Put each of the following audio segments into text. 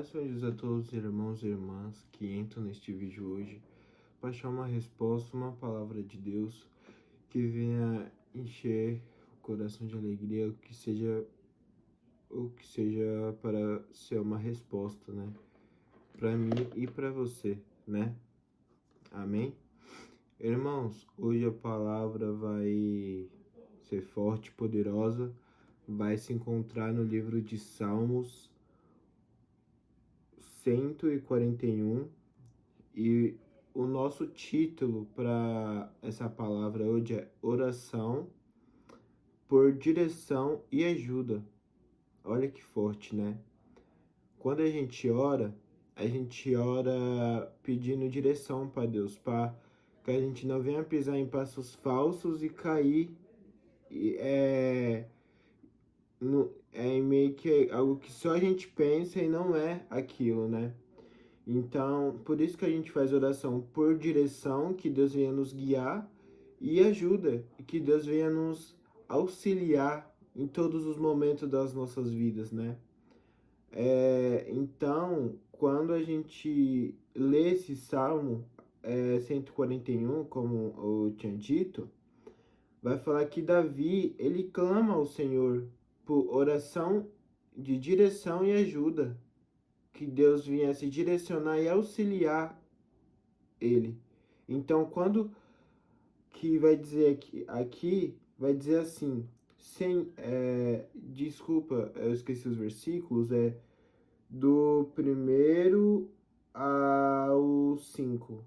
Graças a Deus a todos os irmãos e irmãs que entram neste vídeo hoje para achar uma resposta, uma palavra de Deus que venha encher o coração de alegria, o que seja para ser uma resposta, né? Para mim e para você, né? Amém? Irmãos, hoje a palavra vai ser forte, poderosa, vai se encontrar no livro de Salmos 141 e o nosso título para essa palavra hoje é Oração por Direção e Ajuda. Olha que forte, né? Quando a gente ora pedindo direção para Deus, para que a gente não venha pisar em passos falsos e cair meio que algo que só a gente pensa e não é aquilo, né? Então, por isso que a gente faz oração por direção, que Deus venha nos guiar, e ajuda, e que Deus venha nos auxiliar em todos os momentos das nossas vidas, né? Então, quando a gente lê esse Salmo 141, como eu tinha dito, vai falar que Davi, ele clama ao Senhor por oração de direção e ajuda, que Deus viesse direcionar e auxiliar ele. Então, quando que vai dizer aqui vai dizer assim, desculpa, eu esqueci os versículos, do primeiro ao 5.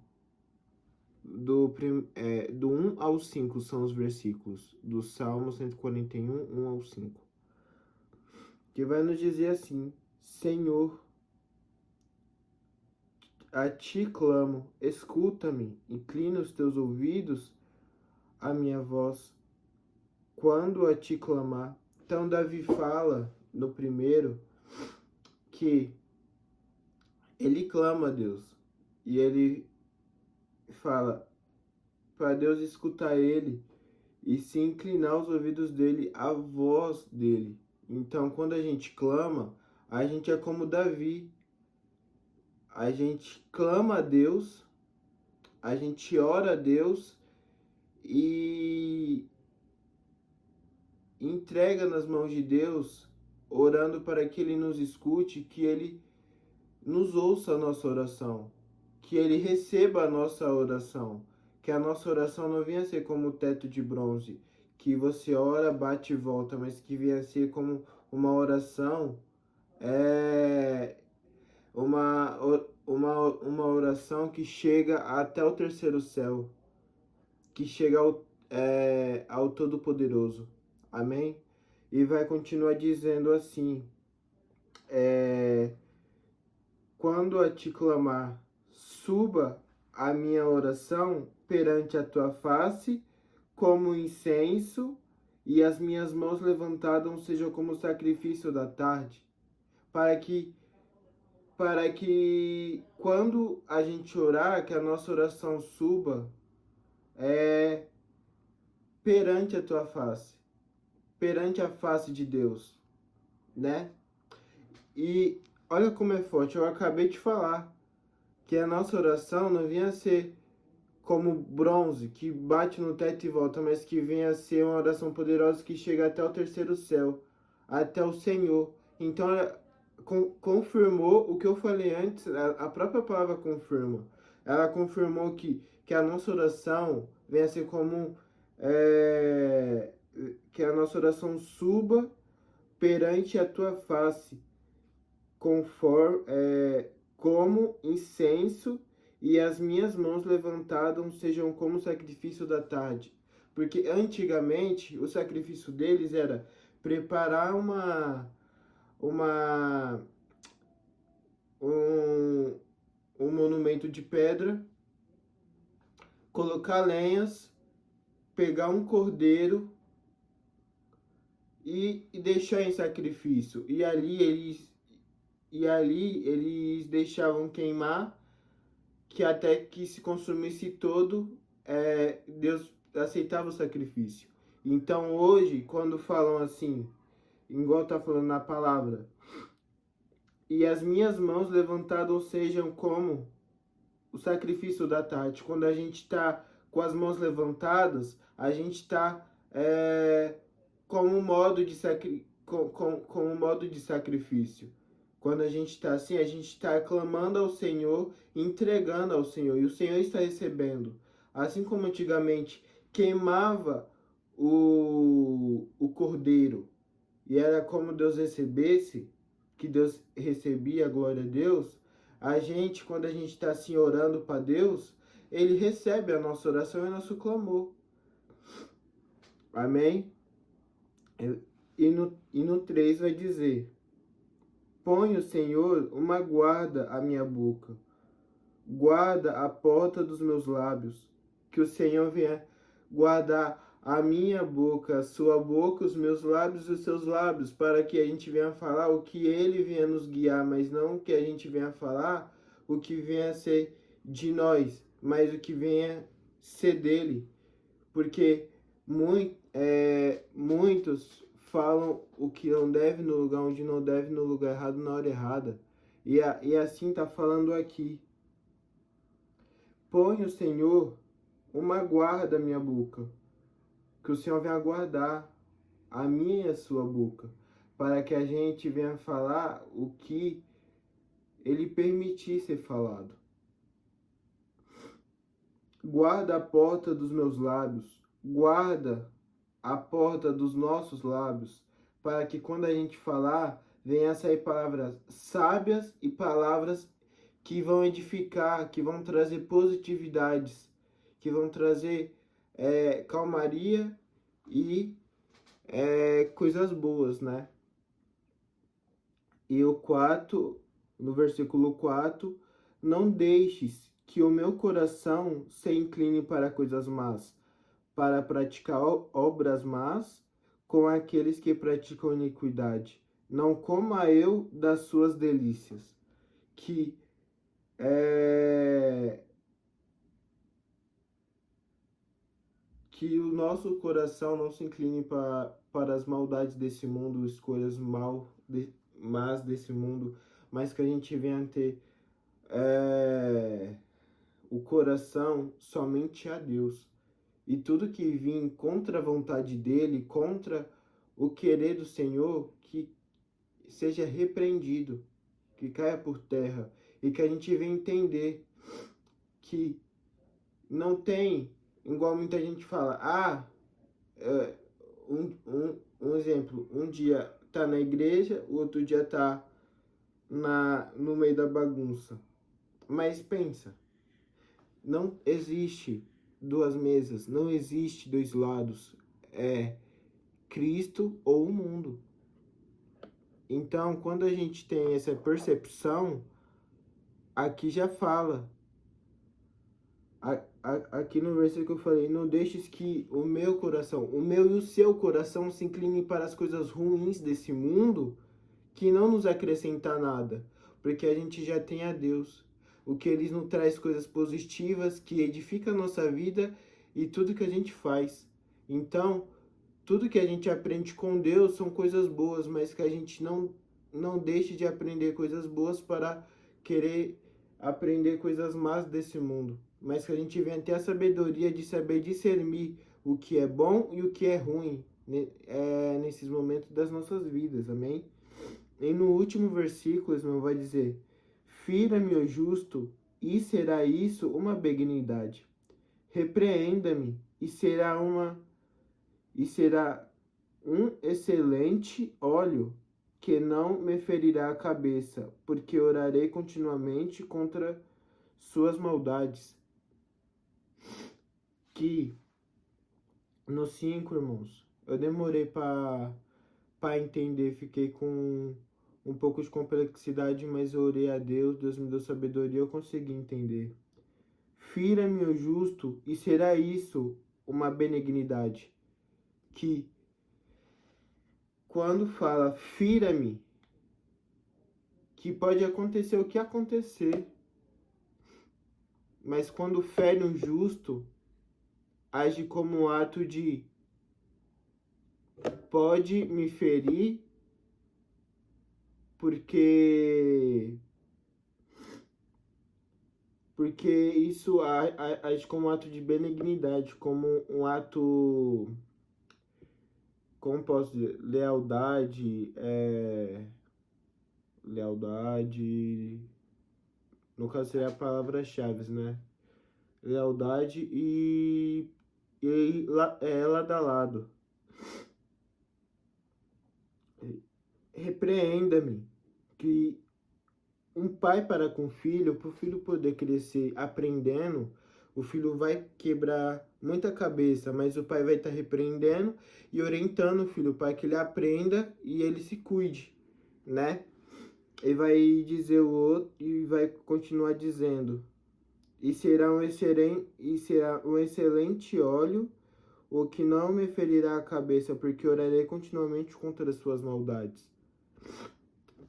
Do 1 ao 5 são os versículos do Salmo 141, 1 ao 5. Que vai nos dizer assim: Senhor, a ti clamo, escuta-me, inclina os teus ouvidos à minha voz, quando a ti clamar. Então Davi fala no primeiro que ele clama a Deus e ele fala para Deus escutar ele e se inclinar os ouvidos dele à voz dele. Então quando a gente clama, a gente é como Davi. A gente clama a Deus, a gente ora a Deus e entrega nas mãos de Deus, orando para que Ele nos escute, que Ele nos ouça a nossa oração, que Ele receba a nossa oração, que a nossa oração não venha a ser como o teto de bronze, que você ora, bate e volta, mas que venha a ser como uma oração, uma, uma oração que chega até o terceiro céu, que chega ao Todo-Poderoso. Amém? E vai continuar dizendo assim: quando a te clamar, suba a minha oração perante a tua face como incenso, e as minhas mãos levantadas sejam como sacrifício da tarde, para que quando a gente orar, que a nossa oração suba perante a tua face, perante a face de Deus, né? E olha como é forte, eu acabei de falar que a nossa oração não vinha a ser como bronze, que bate no teto e volta, mas que venha a ser uma oração poderosa que chega até o terceiro céu, até o Senhor. Então, confirmou o que eu falei antes, a própria palavra confirma. Ela confirmou que a nossa oração venha a ser como que a nossa oração suba perante a tua face, como incenso, e as minhas mãos levantadas sejam como sacrifício da tarde. Porque antigamente o sacrifício deles era preparar um, um monumento de pedra, colocar lenhas, pegar um cordeiro e deixar em sacrifício. E ali eles deixavam queimar, que até que se consumisse todo, Deus aceitava o sacrifício. Então hoje, quando falam assim, igual tá falando na palavra, e as minhas mãos levantadas sejam como o sacrifício da tarde. Quando a gente está com as mãos levantadas, a gente está como modo de como modo de sacrifício. Quando a gente está assim, a gente está clamando ao Senhor, entregando ao Senhor, e o Senhor está recebendo. Assim como antigamente queimava o cordeiro, e era como Deus recebesse, que Deus recebia, a glória a Deus, a gente, quando a gente está assim orando para Deus, Ele recebe a nossa oração e nosso clamor. Amém? E no 3 vai dizer: põe o Senhor uma guarda à minha boca, guarda a porta dos meus lábios, que o Senhor venha guardar a minha boca, a sua boca, os meus lábios e os seus lábios, para que a gente venha falar o que Ele venha nos guiar, mas não que a gente venha falar o que venha ser de nós, mas o que venha ser dele. Porque muitos falam o que não deve no lugar onde não deve, no lugar errado, na hora errada. E assim está falando aqui. Põe o Senhor uma guarda à minha boca, que o Senhor venha guardar a minha e a sua boca, para que a gente venha falar o que Ele permitir ser falado. Guarda a porta dos meus lábios, guarda a porta dos nossos lábios, para que quando a gente falar, venha sair palavras sábias e palavras que vão edificar, que vão trazer positividades, que vão trazer calmaria e coisas boas, né? E o 4, no versículo 4, não deixes que o meu coração se incline para coisas más, para praticar obras más com aqueles que praticam iniquidade. Não coma eu das suas delícias. Que o nosso coração não se incline para as maldades desse mundo, escolhas más desse mundo, mas que a gente venha ter o coração somente a Deus. E tudo que vir contra a vontade dele, contra o querer do Senhor, que seja repreendido, que caia por terra. E que a gente venha entender que não tem, igual muita gente fala, um exemplo, um dia tá na igreja, o outro dia tá no meio da bagunça. Mas pensa, não existe duas mesas, não existe dois lados, é Cristo ou o mundo. Então, quando a gente tem essa percepção, aqui já fala, aqui no versículo que eu falei, não deixes que o meu e o seu coração se inclinem para as coisas ruins desse mundo, que não nos acrescenta nada, porque a gente já tem a Deus. O que Ele nos traz coisas positivas, que edifica a nossa vida e tudo que a gente faz. Então, tudo que a gente aprende com Deus são coisas boas, mas que a gente não deixe de aprender coisas boas para querer aprender coisas más desse mundo. Mas que a gente venha ter a sabedoria de saber discernir o que é bom e o que é ruim nesses momentos das nossas vidas, amém? E no último versículo, irmão, vai dizer: fira-me o justo, e será isso uma benignidade. Repreenda-me, e será um excelente óleo que não me ferirá a cabeça, porque orarei continuamente contra suas maldades. Que no 5, irmãos, eu demorei para entender, fiquei com um pouco de complexidade, mas eu orei a Deus, Deus me deu sabedoria, eu consegui entender. Fira-me o justo, e será isso uma benignidade. Que quando fala fira-me, que pode acontecer o que acontecer, mas quando fere um justo, age como um ato de pode me ferir porque isso age como um ato de benignidade, como um ato, como posso dizer, lealdade, no caso seria a palavra-chave, né? Lealdade é lado a lado. Repreenda-me, que um pai para com o filho, para o filho poder crescer aprendendo, o filho vai quebrar muita cabeça, mas o pai vai estar repreendendo e orientando o filho para que ele aprenda e ele se cuide, né? Ele vai dizer o outro e vai continuar dizendo: será um excelente óleo, o que não me ferirá a cabeça, porque orarei continuamente contra as suas maldades.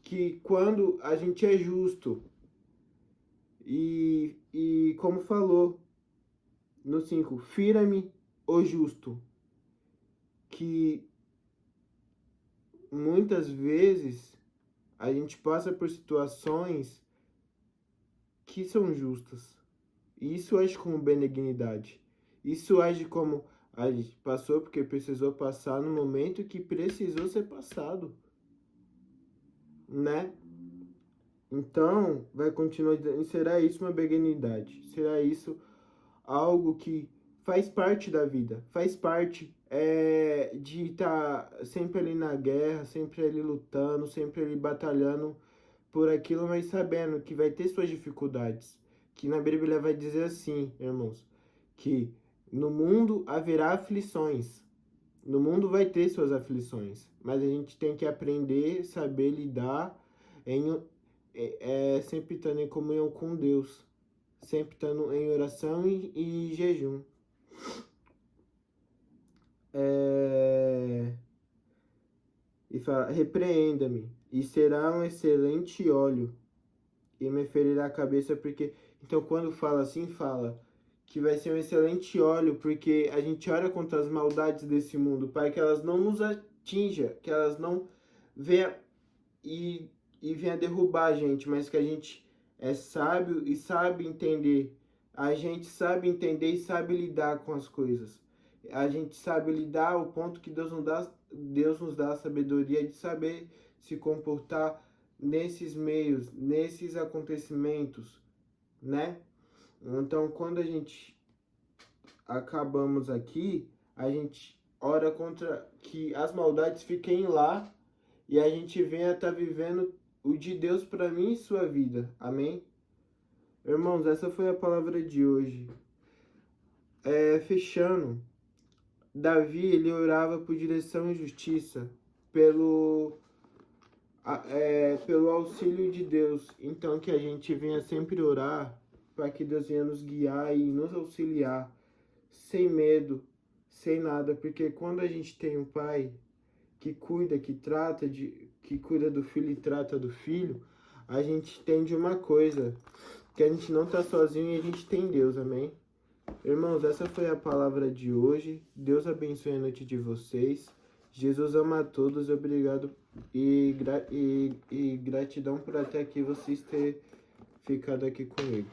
Que quando a gente é justo, e como falou no 5, fira-me o justo, que muitas vezes a gente passa por situações que são justas. E isso age como benignidade. Isso age como a gente passou porque precisou passar no momento que precisou ser passado, né? Então, vai continuar dizendo, será isso uma benignidade? Será isso algo que faz parte da vida? Faz parte de estar sempre ali na guerra, sempre ali lutando, sempre ali batalhando por aquilo, mas sabendo que vai ter suas dificuldades. Que na Bíblia vai dizer assim, irmãos, que no mundo haverá aflições. No mundo vai ter suas aflições, mas a gente tem que aprender, saber lidar em, sempre estando em comunhão com Deus, sempre estando em oração e jejum. E fala, repreenda-me, e será um excelente óleo, e me ferirá a cabeça, porque... Então, quando fala assim, fala que vai ser um excelente óleo, porque a gente ora contra as maldades desse mundo, para que elas não nos atinjam, que elas não venham e venha derrubar a gente, mas que a gente é sábio e sabe entender. A gente sabe entender e sabe lidar com as coisas. A gente sabe lidar ao ponto que Deus nos dá a sabedoria de saber se comportar nesses meios, nesses acontecimentos, né? Então, quando a gente acabamos aqui, a gente ora contra que as maldades fiquem lá e a gente venha estar vivendo o de Deus para mim e sua vida. Amém? Irmãos, essa foi a palavra de hoje. Fechando, Davi, ele orava por direção e justiça, pelo auxílio de Deus. Então, que a gente venha sempre orar para que Deus venha nos guiar e nos auxiliar, sem medo, sem nada, porque quando a gente tem um pai que cuida, que cuida do filho e trata do filho, a gente entende uma coisa, que a gente não está sozinho e a gente tem Deus, amém? Irmãos, essa foi a palavra de hoje. Deus abençoe a noite de vocês. Jesus ama a todos. Obrigado e gratidão por até aqui vocês terem ficado aqui comigo.